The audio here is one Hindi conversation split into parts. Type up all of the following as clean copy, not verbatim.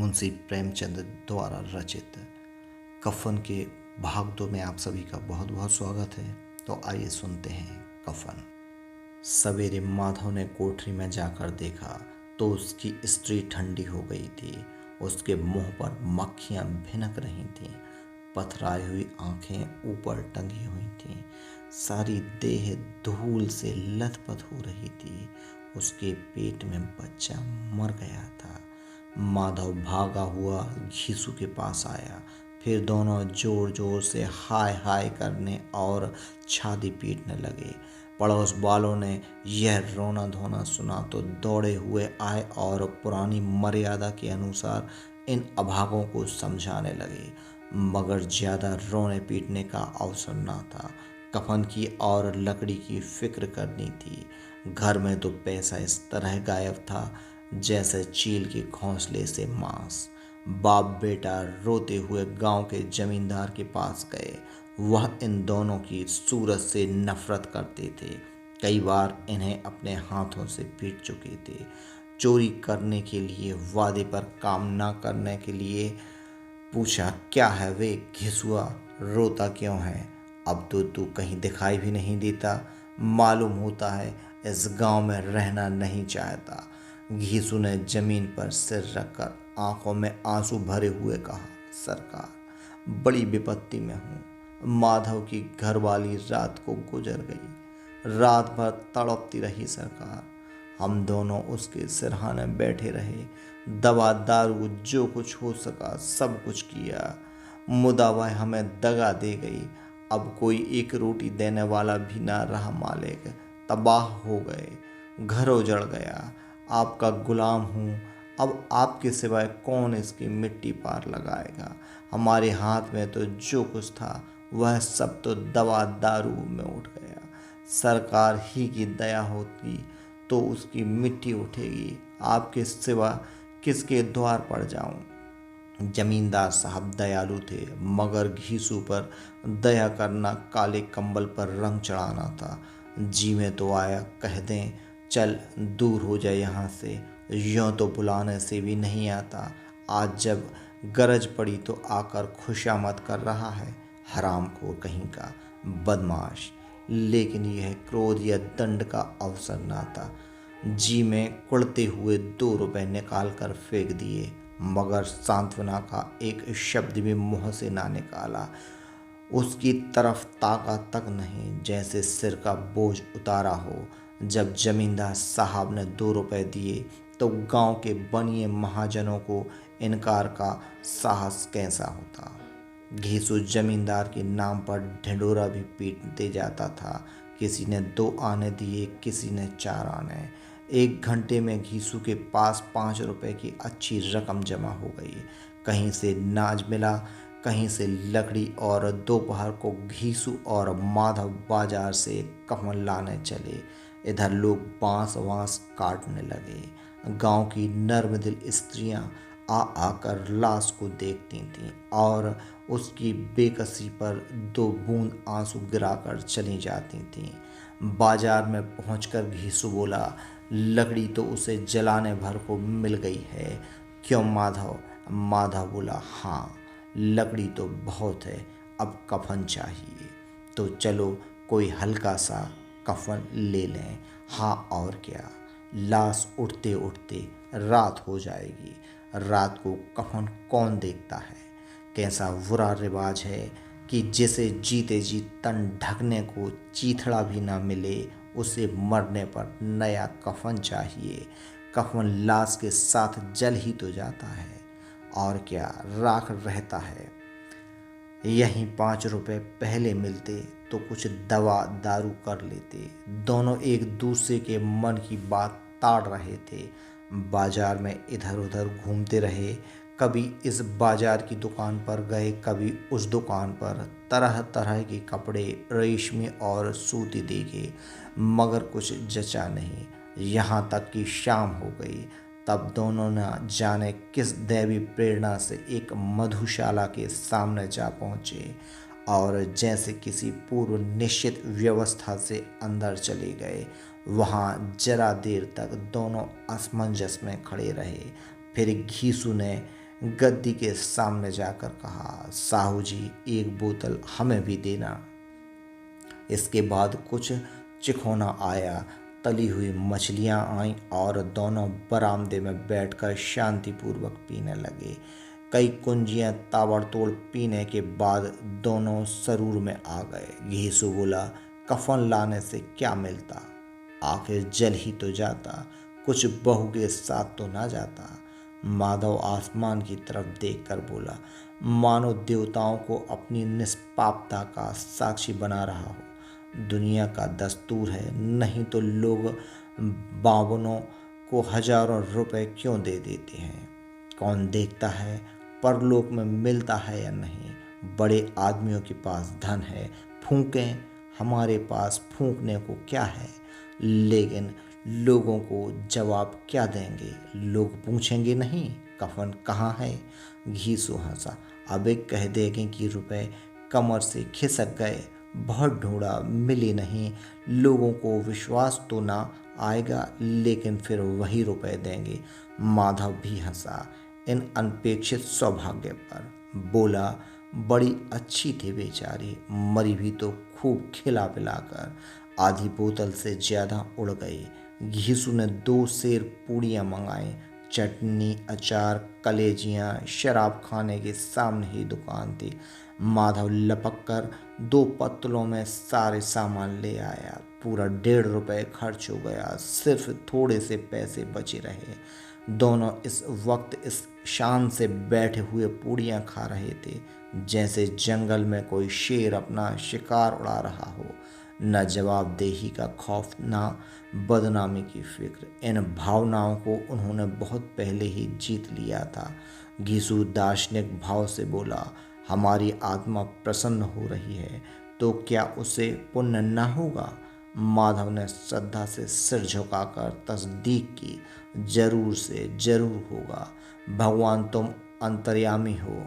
मुंशी प्रेमचंद द्वारा रचित कफन के भाग 2 में आप सभी का बहुत बहुत स्वागत है। तो आइए सुनते हैं कफन। सवेरे माधव ने कोठरी में जाकर देखा तो उसकी स्त्री ठंडी हो गई थी। उसके मुंह पर मक्खियां भिनक रही थीं। पथराई हुई आंखें ऊपर टंगी हुई थीं। सारी देह धूल से लथपथ हो रही थी। उसके पेट में बच्चा मर गया था। माधव भागा हुआ घीसू के पास आया। फिर दोनों जोर जोर से हाय हाय करने और छाती पीटने लगे। पड़ोस वालों ने यह रोना धोना सुना तो दौड़े हुए आए और पुरानी मर्यादा के अनुसार इन अभागों को समझाने लगे, मगर ज्यादा रोने पीटने का अवसर ना था। कफन की और लकड़ी की फिक्र करनी थी। घर में तो पैसा इस तरह गायब था जैसे चील के घोंसले से मांस। बाप बेटा रोते हुए गांव के जमींदार के पास गए। वह इन दोनों की सूरत से नफरत करते थे। कई बार इन्हें अपने हाथों से पीट चुके थे। चोरी करने के लिए, वादे पर काम न करने के लिए। पूछा, क्या है वे घिसुआ, रोता क्यों है? अब तो तू कहीं दिखाई भी नहीं देता। मालूम होता है इस गांव में रहना नहीं चाहता। घीसू ने जमीन पर सिर रखकर आंखों में आंसू भरे हुए कहा, सरकार, बड़ी विपत्ति में हूँ। माधव की घरवाली रात को गुजर गई। रात भर तड़पती रही सरकार। हम दोनों उसके सिरहाने बैठे रहे। दवा दारू जो कुछ हो सका सब कुछ किया। मुदा वह हमें दगा दे गई। अब कोई एक रोटी देने वाला भी ना रहा मालिक। तबाह हो गए, घर उजड़ गया। आपका गुलाम हूँ। अब आपके सिवाय कौन इसकी मिट्टी पार लगाएगा? हमारे हाथ में तो जो कुछ था वह सब तो दवा दारू में उठ गया। सरकार ही की दया होती तो उसकी मिट्टी उठेगी। आपके सिवा किसके द्वार पर जाऊं? जमींदार साहब दयालु थे, मगर घीसू पर दया करना काले कंबल पर रंग चढ़ाना था। जी में तो आया कह दें, चल दूर हो जाए यहाँ से। यूं तो बुलाने से भी नहीं आता। आज जब गरज पड़ी तो आकर खुशामद कर रहा है। हरामखोर कहीं का, बदमाश। लेकिन यह क्रोध या दंड का अवसर ना था। जी में कुड़ते हुए 2 रुपए निकाल कर फेंक दिए, मगर सांत्वना का एक शब्द भी मुंह से ना निकाला। उसकी तरफ ताका तक नहीं, जैसे सिर का बोझ उतारा हो। जब जमींदार साहब ने 2 रुपए दिए तो गांव के बनिए महाजनों को इनकार का साहस कैसा होता। घीसू जमींदार के नाम पर ढिंडोरा भी पीटते जाता था। किसी ने 2 आने दिए, किसी ने 4 आने। 1 घंटे में घीसू के पास 5 रुपए की अच्छी रकम जमा हो गई। कहीं से नाज मिला, कहीं से लकड़ी, और दोपहर को घीसू और माधव बाजार से कफन लाने चले। इधर लोग बांस वांस काटने लगे। गांव की नर्मदिल स्त्रियां आ आकर लाश को देखती थीं और उसकी बेकसी पर 2 बूंद आंसू गिराकर चली जाती थीं। बाजार में पहुंचकर घीसू बोला, लकड़ी तो उसे जलाने भर को मिल गई है। क्यों माधव? माधव बोला, हाँ, लकड़ी तो बहुत है, अब कफन चाहिए। तो चलो कोई हल्का सा कफन ले लें। हाँ और क्या, लाश उठते उठते रात हो जाएगी। रात को कफन कौन देखता है? कैसा बुरा रिवाज है कि जिसे जीते जी तन ढकने को चीथड़ा भी ना मिले, उसे मरने पर नया कफन चाहिए। कफन लाश के साथ जल ही तो जाता है, और क्या राख रहता है। यहीं 5 रुपए पहले मिलते तो कुछ दवा दारू कर लेते। दोनों एक दूसरे के मन की बात ताड़ रहे थे। बाजार में इधर उधर घूमते रहे। कभी इस बाजार की दुकान पर गए, कभी उस दुकान पर। तरह तरह के कपड़े, रेशमी और सूती देखे, मगर कुछ जचा नहीं। यहाँ तक कि शाम हो गई। तब दोनों न जाने किस दैवी प्रेरणा से एक मधुशाला के सामने जा पहुँचे और जैसे किसी पूर्व निश्चित व्यवस्था से अंदर चले गए। वहाँ जरा देर तक दोनों असमंजस में खड़े रहे। फिर घीसू ने गद्दी के सामने जाकर कहा, साहू जी एक बोतल हमें भी देना। इसके बाद कुछ चिखोना आया, तली हुई मछलियां आईं और दोनों बरामदे में बैठकर शांतिपूर्वक पीने लगे। कई कुंजियां ताबड़तोड़ पीने के बाद दोनों सरूर में आ गए। घीसू बोला, कफन लाने से क्या मिलता, आखिर जल ही तो जाता, कुछ बहू के साथ तो ना जाता। माधव आसमान की तरफ देखकर बोला, मानो देवताओं को अपनी निष्पापता का साक्षी बना रहा हो। दुनिया का दस्तूर है, नहीं तो लोग बावनों को हजारों रुपए क्यों दे देते हैं। कौन देखता है परलोक में मिलता है या नहीं। बड़े आदमियों के पास धन है, फूकें, हमारे पास फूकने को क्या है। लेकिन लोगों को जवाब क्या देंगे, लोग पूछेंगे नहीं कफन कहाँ है। घीसू हंसा, अबे कह देंगे कि रुपए कमर से खिसक गए, बहुत ढूंढा मिले नहीं। लोगों को विश्वास तो ना आएगा, लेकिन फिर वही रुपए देंगे। माधव भी हंसा इन अनपेक्षित सौभाग्य पर, बोला, बड़ी अच्छी थी बेचारी, मरी भी तो खूब खिला पिलाकर। आधी बोतल से ज्यादा उड़ गई। घीसू ने 2 सेर पूड़ियाँ मंगाई, चटनी, अचार, कलेजियाँ। शराब खाने के सामने ही दुकान थी। माधव लपक कर 2 पत्तलों में सारे सामान ले आया। पूरा 1.5 रुपये खर्च हो गया, सिर्फ थोड़े से पैसे बचे रहे। दोनों इस वक्त इस शान से बैठे हुए पूड़ियाँ खा रहे थे जैसे जंगल में कोई शेर अपना शिकार उड़ा रहा हो। न जवाबदेही का खौफ, न बदनामी की फिक्र। इन भावनाओं को उन्होंने बहुत पहले ही जीत लिया था। घीसू दार्शनिक भाव से बोला, हमारी आत्मा प्रसन्न हो रही है तो क्या उसे पुण्य न होगा। माधव ने श्रद्धा से सिर झुकाकर तस्दीक की, जरूर से जरूर होगा। भगवान तुम अंतर्यामी हो,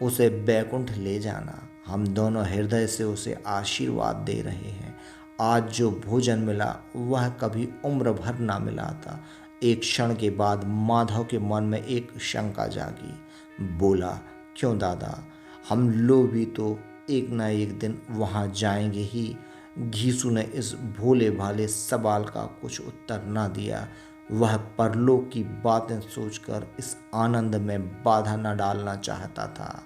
उसे बैकुंठ ले जाना। हम दोनों हृदय से उसे आशीर्वाद दे रहे हैं। आज जो भोजन मिला वह कभी उम्र भर ना मिला था। एक क्षण के बाद माधव के मन में एक शंका जागी। बोला, क्यों दादा, हम लोग भी तो एक ना एक दिन वहां जाएंगे ही। घीसू ने इस भोले भाले सवाल का कुछ उत्तर ना दिया। वह परलोक की बातें सोचकर इस आनंद में बाधा न डालना चाहता था।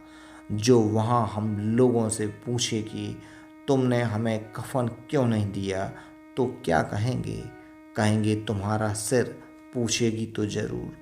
जो वहाँ हम लोगों से पूछे कि तुमने हमें कफन क्यों नहीं दिया, तो क्या कहेंगे। कहेंगे तुम्हारा सिर। पूछेगी तो जरूर,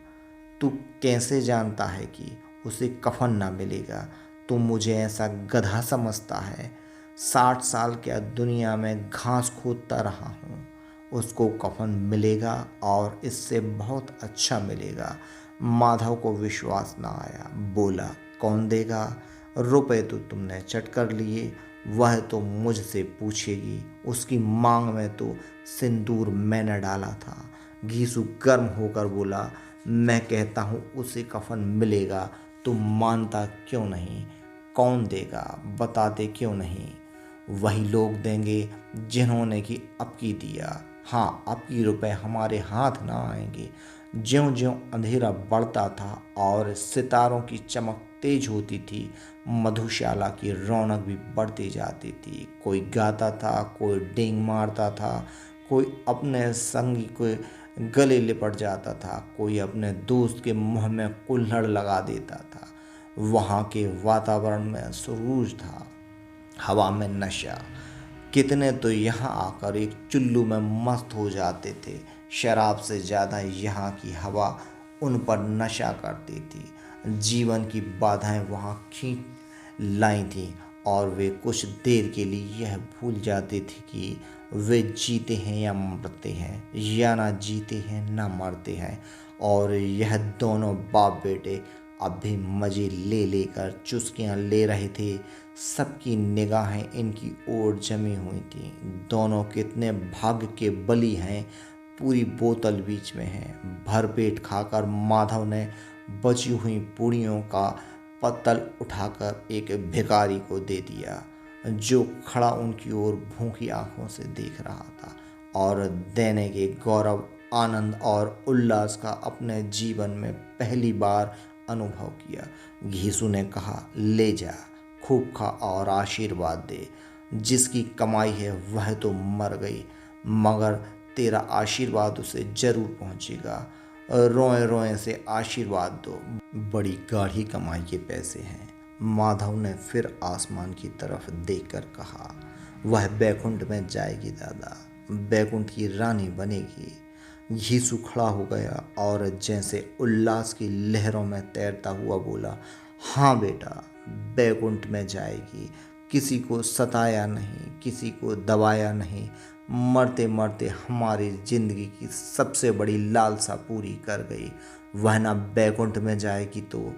तू कैसे जानता है कि उसे कफन ना मिलेगा। तू मुझे ऐसा गधा समझता है। 60 साल क्या दुनिया में घास खोदता रहा हूँ। उसको कफन मिलेगा और इससे बहुत अच्छा मिलेगा। माधव को विश्वास न आया। बोला, कौन देगा। रुपए तो तुमने चट कर लिए, वह तो मुझसे पूछेगी। उसकी मांग में तो सिंदूर मैंने डाला था। घीसू गर्म होकर बोला, मैं कहता हूँ उसे कफन मिलेगा, तुम मानता क्यों नहीं। कौन देगा, बताते क्यों नहीं। वही लोग देंगे जिन्होंने कि अब की दिया। हाँ, अब की रुपए हमारे हाथ ना आएंगे। ज्यों ज्यों अंधेरा बढ़ता था और सितारों की चमक तेज होती थी, मधुशाला की रौनक भी बढ़ती जाती थी। कोई गाता था, कोई डींग मारता था, कोई अपने संगी को गले लिपट जाता था, कोई अपने दोस्त के मुंह में कुल्हड़ लगा देता था। वहाँ के वातावरण में सुरूज था, हवा में नशा। कितने तो यहाँ आकर एक चुल्लू में मस्त हो जाते थे। शराब से ज़्यादा यहाँ की हवा उन पर नशा करती थी। जीवन की बाधाएं वहाँ खींच लाई थीं और वे कुछ देर के लिए यह भूल जाते थे कि वे जीते हैं या मरते हैं, या ना जीते हैं ना मरते हैं। और यह दोनों बाप बेटे अब भी मज़े ले लेकर चुस्कियाँ ले रहे थे। सबकी निगाहें इनकी ओर जमी हुई थीं। दोनों कितने भाग्य के बली हैं। पूरी बोतल बीच में है। भरपेट खाकर माधव ने बची हुई पूड़ियों का पत्तल उठाकर एक भिखारी को दे दिया, जो खड़ा उनकी ओर भूखी आंखों से देख रहा था और देने के गौरव, आनंद और उल्लास का अपने जीवन में पहली बार अनुभव किया। घीसू ने कहा, ले जा, खूब खा और आशीर्वाद दे। जिसकी कमाई है वह तो मर गई, मगर तेरा आशीर्वाद उसे जरूर पहुंचेगा। रोए रोए से आशीर्वाद दो, बड़ी गाढ़ी कमाई के पैसे हैं। माधव ने फिर आसमान की तरफ देखकर कहा, वह बैकुंठ में जाएगी दादा, बैकुंठ की रानी बनेगी। घीसू खड़ा हो गया और जैसे उल्लास की लहरों में तैरता हुआ बोला, हाँ बेटा, बैकुंठ में जाएगी। किसी को सताया नहीं, किसी को दबाया नहीं, मरते मरते हमारी जिंदगी की सबसे बड़ी लालसा पूरी कर गई। वह ना बैकुंठ में जाएगी तो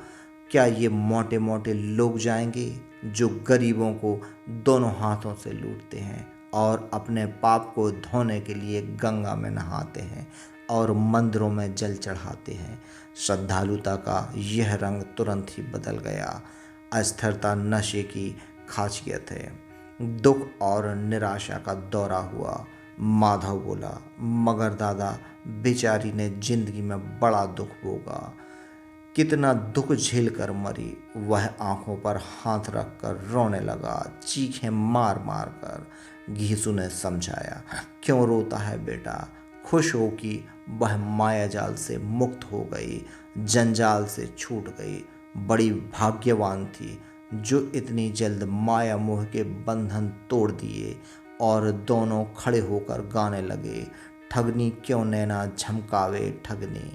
क्या ये मोटे मोटे लोग जाएंगे जो गरीबों को दोनों हाथों से लूटते हैं और अपने पाप को धोने के लिए गंगा में नहाते हैं और मंदिरों में जल चढ़ाते हैं। श्रद्धालुता का यह रंग तुरंत ही बदल गया। अस्थिरता नशे की खासियत है। दुख और निराशा का दौरा हुआ। माधव बोला, मगर दादा, बेचारी ने जिंदगी में बड़ा दुख भोगा, कितना दुख झेल कर मरी। वह आंखों पर हाथ रखकर रोने लगा, चीखें मार मार कर। घीसू ने समझाया, क्यों रोता है बेटा, खुश हो कि वह माया जाल से मुक्त हो गई, जंजाल से छूट गई। बड़ी भाग्यवान थी जो इतनी जल्द माया मोह के बंधन तोड़ दिए। और दोनों खड़े होकर गाने लगे, ठगनी क्यों नैना झमकावे ठगनी।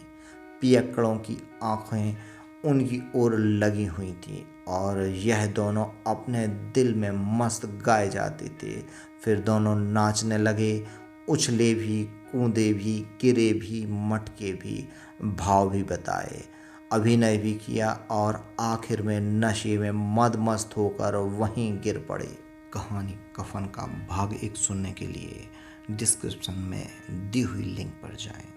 पियक्कड़ों की आंखें उनकी ओर लगी हुई थीं और यह दोनों अपने दिल में मस्त गाए जाते थे। फिर दोनों नाचने लगे, उछले भी, कूदे भी, गिरे भी, मटके भी, भाव भी बताए, अभिनय भी किया और आखिर में नशे में मदमस्त होकर वहीं गिर पड़े। कहानी कफन का भाग 1 सुनने के लिए डिस्क्रिप्शन में दी हुई लिंक पर जाएं।